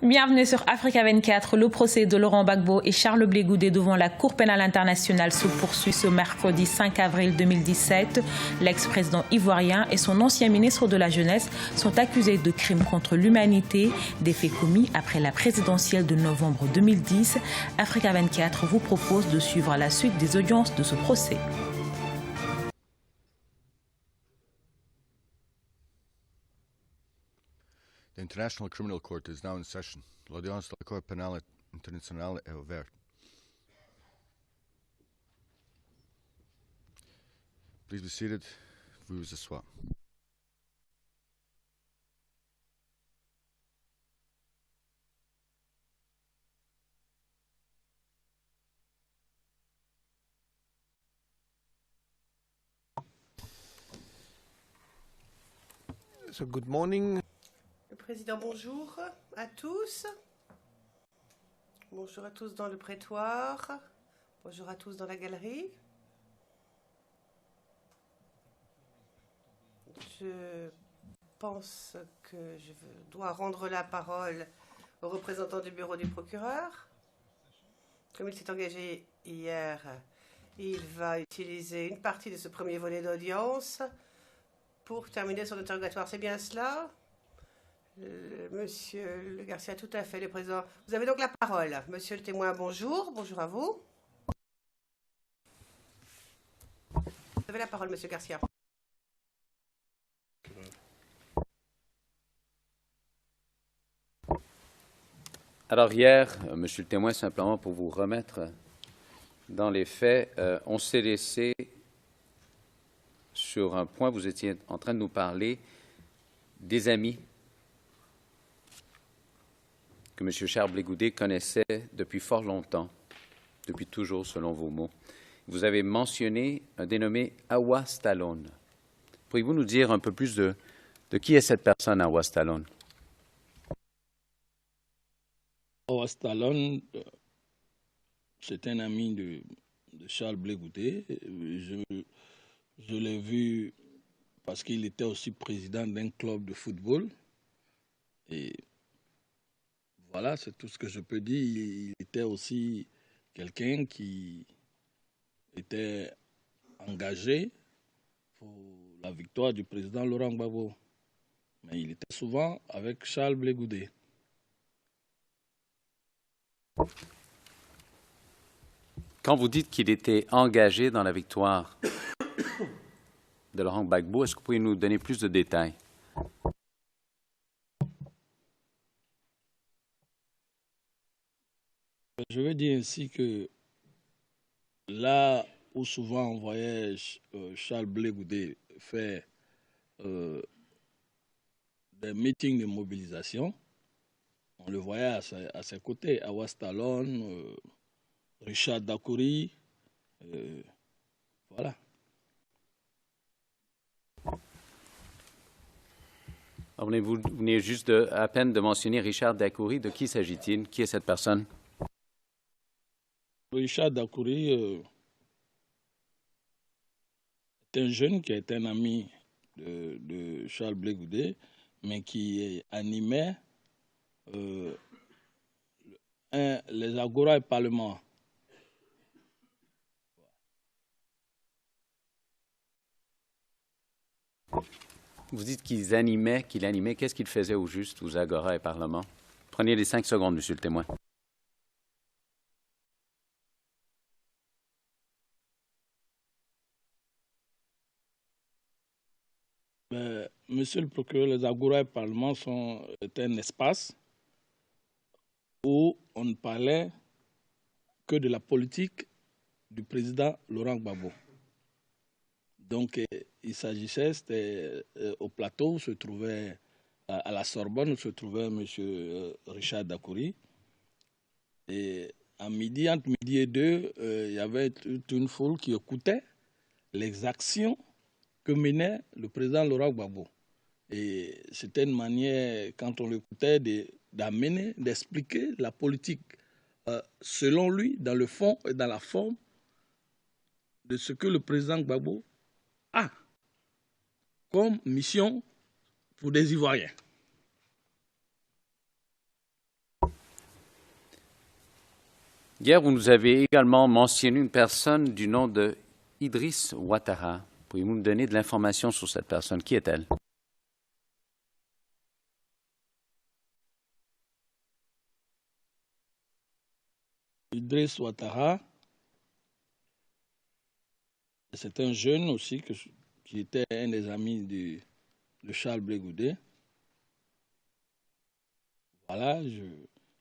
Bienvenue sur Africa 24. Le procès de Laurent Gbagbo et Charles Blé Goudé devant la Cour pénale internationale se poursuit ce mercredi 5 avril 2017. L'ex-président ivoirien et son ancien ministre de la Jeunesse sont accusés de crimes contre l'humanité, des faits commis après la présidentielle de novembre 2010. Africa 24 vous propose de suivre la suite des audiences de ce procès. The International Criminal Court is now in session. L'audience de la Cour pénale internationale est ouverte. Please be seated. Veuillez vous asseoir. So good morning. Président, bonjour à tous. Bonjour à tous dans le prétoire. Bonjour à tous dans la galerie. Je pense que je dois rendre la parole au représentant du bureau du procureur. Comme il s'est engagé hier, il va utiliser une partie de ce premier volet d'audience pour terminer son interrogatoire. C'est bien cela? Monsieur Le Garcia, tout à fait, le président. Vous avez donc la parole. Monsieur le témoin, bonjour. Bonjour à vous. Vous avez la parole, monsieur Garcia. Alors hier, monsieur le témoin, simplement pour vous remettre dans les faits, on s'est laissé sur un point, vous étiez en train de nous parler des amis que M. Charles Blé Goudé connaissait depuis fort longtemps, depuis toujours, selon vos mots. Vous avez mentionné un dénommé Awa Stallone. Pourriez-vous nous dire un peu plus de qui est cette personne, Awa Stallone? Awa Stallone, c'est un ami de Charles Blé Goudé. Je l'ai vu parce qu'il était aussi président d'un club de football. Et voilà, c'est tout ce que je peux dire. Il était aussi quelqu'un qui était engagé pour la victoire du président Laurent Gbagbo. Mais il était souvent avec Charles Blé Goudé. Quand vous dites qu'il était engagé dans la victoire de Laurent Gbagbo, est-ce que vous pouvez nous donner plus de détails? Je veux dire ainsi que là où souvent on voyait Charles Blé Goudé faire des meetings de mobilisation, on le voyait à ses côtés, Awa Stallone, Richard Dakouri, voilà. Vous venez juste à peine de mentionner Richard Dakouri. De qui s'agit-il? Qui est cette personne? Richard Dakouri est un jeune qui est un ami de Charles Blé Goudé, mais qui animait les Agora et Parlement. Vous dites qu'il animait. Qu'est-ce qu'il faisait au juste aux Agora et Parlement? Prenez les 5 secondes, monsieur le témoin. Monsieur le procureur, les Agora et Parlement est un espace où on ne parlait que de la politique du président Laurent Gbagbo. Donc, il s'agissait, c'était au plateau où se trouvait, à la Sorbonne, où se trouvait M. Richard Dakouri. Et entre midi et 2, il y avait toute une foule qui écoutait les actions que menait le président Laurent Gbagbo. Et c'était une manière, quand on l'écoutait, d'amener, d'expliquer la politique, selon lui, dans le fond et dans la forme, de ce que le président Gbagbo a comme mission pour des Ivoiriens. Hier, vous nous avez également mentionné une personne du nom de Idriss Ouattara. Pourriez-vous nous donner de l'information sur cette personne? Qui est-elle? Idriss Ouattara, c'est un jeune aussi qui était un des amis de Charles Blé Goudé. Voilà,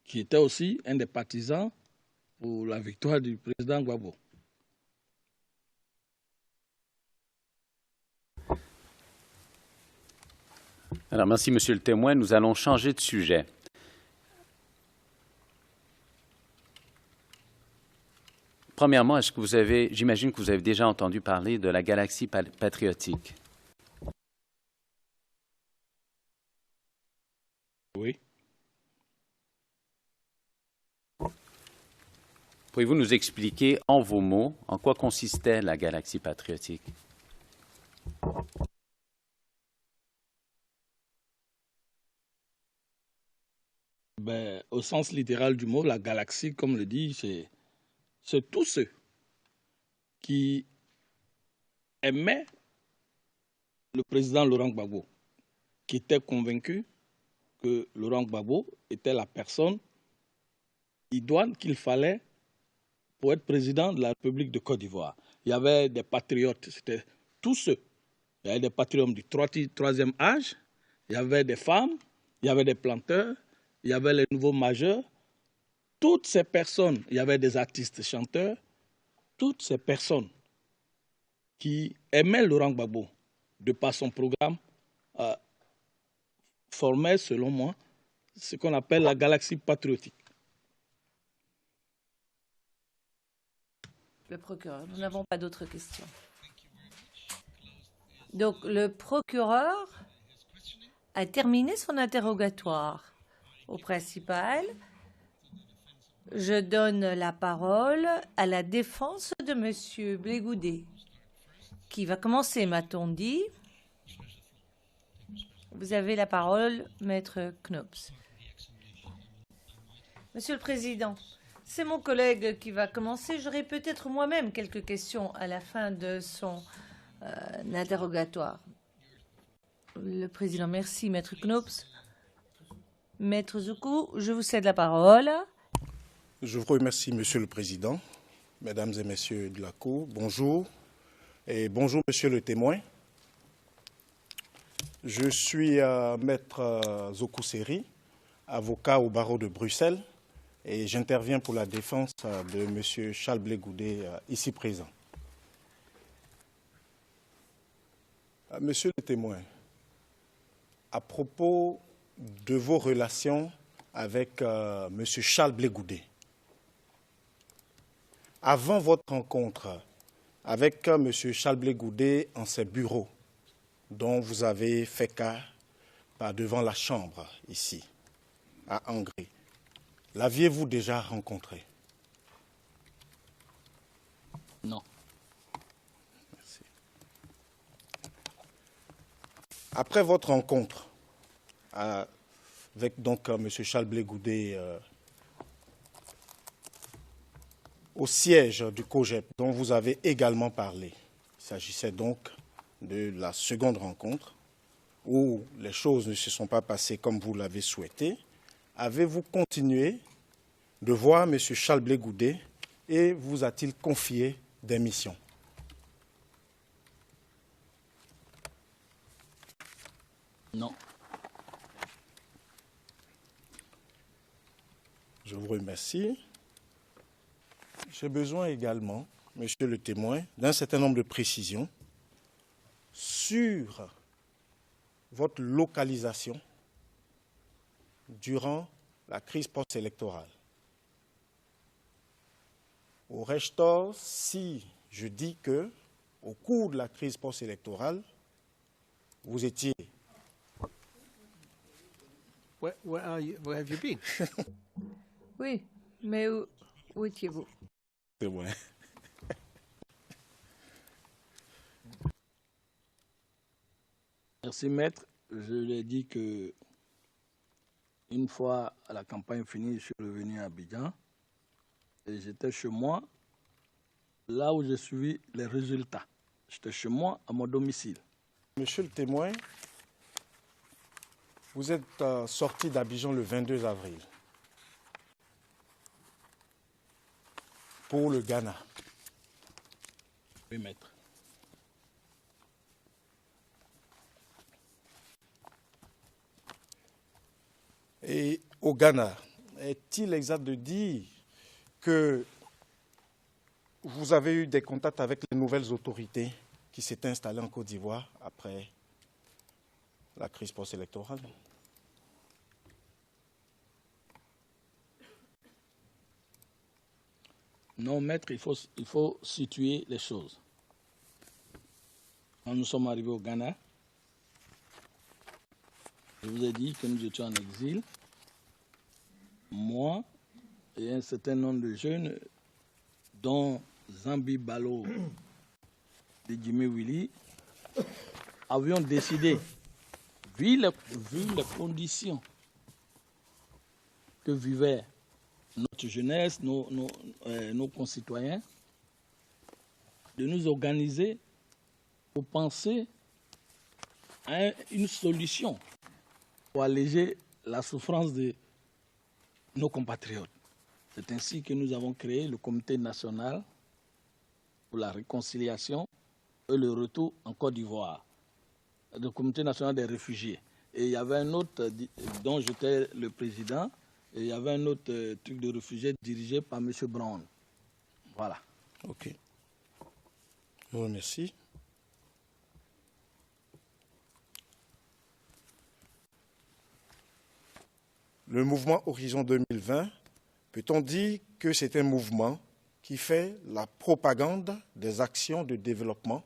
qui était aussi un des partisans pour la victoire du président Gbagbo. Alors, merci, Monsieur le témoin. Nous allons changer de sujet. Premièrement, j'imagine que vous avez déjà entendu parler de la galaxie patriotique. Oui. Pouvez-vous nous expliquer en vos mots en quoi consistait la galaxie patriotique? Au sens littéral du mot, la galaxie, comme le dit, c'est tous ceux qui aimaient le président Laurent Gbagbo, qui étaient convaincus que Laurent Gbagbo était la personne idoine qu'il fallait pour être président de la République de Côte d'Ivoire. Il y avait des patriotes, c'était tous ceux. Il y avait des patriotes du troisième âge, il y avait des femmes, il y avait des planteurs, il y avait les nouveaux majeurs. Toutes ces personnes, il y avait des artistes chanteurs, toutes ces personnes qui aimaient Laurent Gbagbo de par son programme formaient, selon moi, ce qu'on appelle la galaxie patriotique. Le procureur, nous n'avons pas d'autres questions. Donc, le procureur a terminé son interrogatoire au principal. Je donne la parole à la défense de M. Blé Goudé, qui va commencer, m'a-t-on dit. Vous avez la parole, Maître Knops. Monsieur le Président, c'est mon collègue qui va commencer. J'aurai peut-être moi-même quelques questions à la fin de son interrogatoire. Le Président, merci, Maître Knops. Maître Zoukou, je vous cède la parole. Je vous remercie, Monsieur le Président, Mesdames et Messieurs de la Cour. Bonjour et bonjour, Monsieur le témoin. Je suis Maître Zoukou Seri, avocat au barreau de Bruxelles, et j'interviens pour la défense de M. Charles Blé Goudé, ici présent. Monsieur le témoin, à propos de vos relations avec M. Charles Blé Goudé, avant votre rencontre avec M. Charles Blé Goudé en ses bureaux, dont vous avez fait cas devant la Chambre, ici, à Angers, l'aviez-vous déjà rencontré? Non. Merci. Après votre rencontre avec donc M. Charles Blé Goudé au siège du COGEP, dont vous avez également parlé, il s'agissait donc de la seconde rencontre, où les choses ne se sont pas passées comme vous l'avez souhaité, avez-vous continué de voir M. Charles Blé Goudé et vous a-t-il confié des missions? Non. Je vous remercie. J'ai besoin également, Monsieur le témoin, d'un certain nombre de précisions sur votre localisation durant la crise post-électorale. Aurais-je tort si je dis que, au cours de la crise post-électorale, vous étiez... Where have you been? Oui, mais où étiez-vous? C'est vrai. Merci, Maître. Je lui ai dit que une fois la campagne finie, je suis revenu à Abidjan et j'étais chez moi, là où j'ai suivi les résultats. J'étais chez moi, à mon domicile. Monsieur le témoin, vous êtes sorti d'Abidjan le 22 avril pour le Ghana. Oui, maître. Et au Ghana, est-il exact de dire que vous avez eu des contacts avec les nouvelles autorités qui s'étaient installées en Côte d'Ivoire après la crise post-électorale? Non, maître, il faut situer les choses. Quand nous sommes arrivés au Ghana, je vous ai dit que nous étions en exil. Moi et un certain nombre de jeunes, dont Zambi Balo et Jimmy Willy, avions décidé, vu les conditions que vivait notre jeunesse, nos concitoyens, de nous organiser pour penser à une solution pour alléger la souffrance de nos compatriotes. C'est ainsi que nous avons créé le Comité national pour la réconciliation et le retour en Côte d'Ivoire, le Comité national des réfugiés. Et il y avait un autre dont j'étais le président, et il y avait un autre truc de réfugiés dirigé par M. Brown. Voilà. Ok. Je vous remercie. Le mouvement Horizon 2020, peut-on dire que c'est un mouvement qui fait la propagande des actions de développement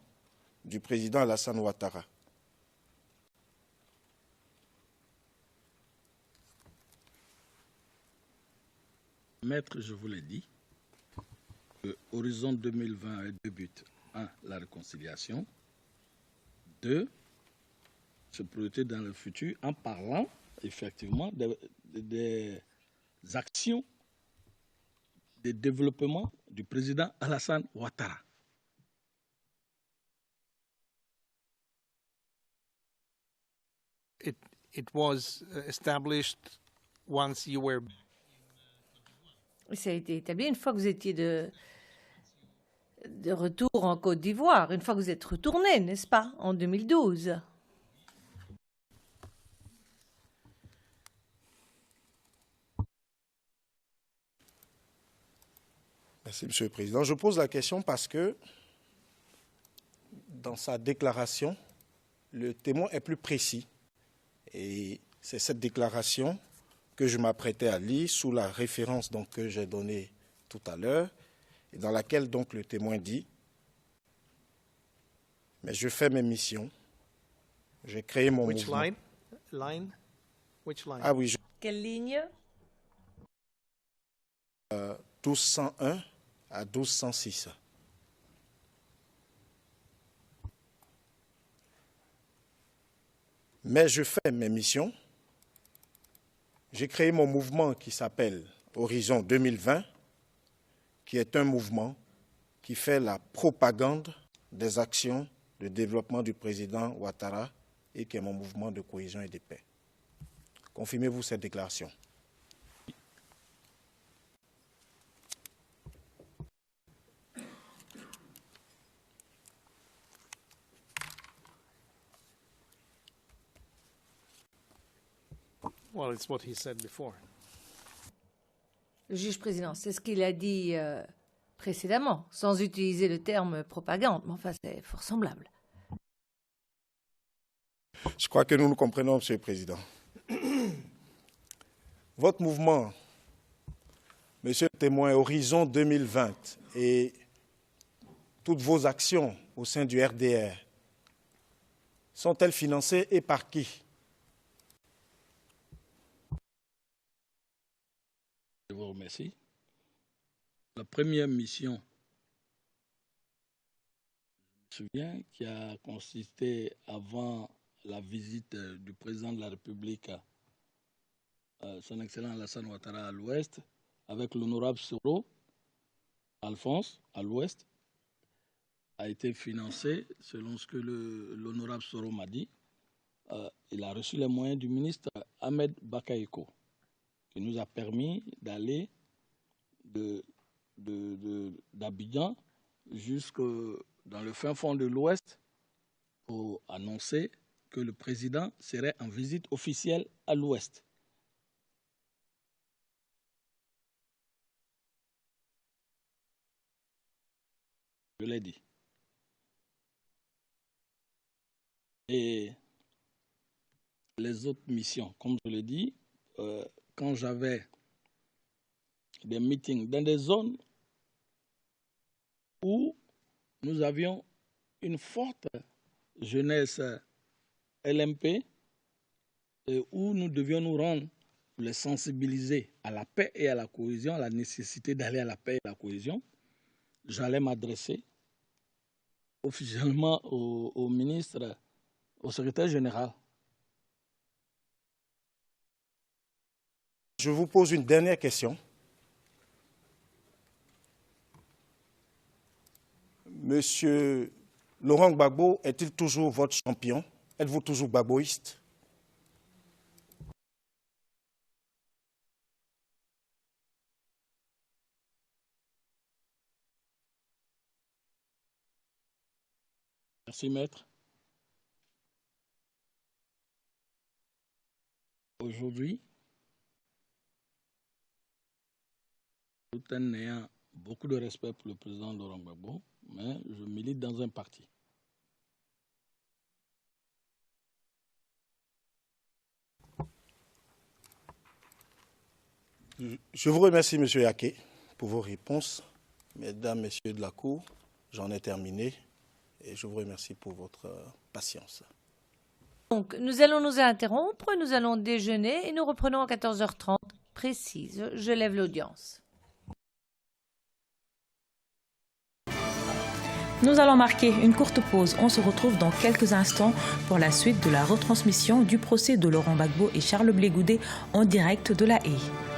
du président Alassane Ouattara? Maître, je vous l'ai dit, Horizon 2020 a deux buts. 1, la réconciliation. 2, se projeter dans le futur en parlant effectivement des actions de développement du président Alassane Ouattara. It was established once you were. Ça a été établi une fois que vous étiez de retour en Côte d'Ivoire, une fois que vous êtes retourné, n'est-ce pas, en 2012. Merci, Monsieur le Président. Je pose la question parce que dans sa déclaration, le témoin est plus précis. Et c'est cette déclaration que je m'apprêtais à lire sous la référence donc, que j'ai donnée tout à l'heure, et dans laquelle donc le témoin dit « Mais je fais mes missions, j'ai créé mon Which mouvement. » line? Which line? Ah oui, Quelle ligne? 1201 à 1206. Mais je fais mes missions. J'ai créé mon mouvement qui s'appelle Horizon 2020, qui est un mouvement qui fait la propagande des actions de développement du président Ouattara et qui est mon mouvement de cohésion et de paix. Confirmez-vous cette déclaration? Well, it's what he said before. Le juge président, c'est ce qu'il a dit précédemment, sans utiliser le terme propagande, mais enfin c'est fort semblable. Je crois que nous nous comprenons, Monsieur le Président. Votre mouvement, Monsieur le témoin, Horizon 2020 et toutes vos actions au sein du RDR, sont-elles financées et par qui? Je vous remercie. La première mission, je me souviens, qui a consisté avant la visite du président de la République, son Excellence Alassane Ouattara à l'Ouest, avec l'honorable Soro, Alphonse, à l'ouest, a été financé, selon ce que l'honorable Soro m'a dit. Il a reçu les moyens du ministre Ahmed Bakayoko, qui nous a permis d'aller d'Abidjan jusque dans le fin fond de l'Ouest pour annoncer que le président serait en visite officielle à l'Ouest. Je l'ai dit. Et les autres missions, comme je l'ai dit, quand j'avais des meetings dans des zones où nous avions une forte jeunesse LMP et où nous devions nous rendre pour les sensibiliser à la paix et à la cohésion, à la nécessité d'aller à la paix et à la cohésion, j'allais m'adresser officiellement au ministre, au secrétaire général. Je vous pose une dernière question. Monsieur Laurent Gbagbo est-il toujours votre champion? Êtes-vous toujours gbagboïste? Merci, maître. Aujourd'hui, tout en ayant beaucoup de respect pour le président Laurent Gbagbo, mais je milite dans un parti. Je vous remercie, M. Yaké, pour vos réponses. Mesdames, Messieurs de la Cour, j'en ai terminé et je vous remercie pour votre patience. Donc, nous allons nous interrompre, nous allons déjeuner et nous reprenons à 14h30 précise. Je lève l'audience. Nous allons marquer une courte pause. On se retrouve dans quelques instants pour la suite de la retransmission du procès de Laurent Gbagbo et Charles Blé Goudé en direct de La Haye.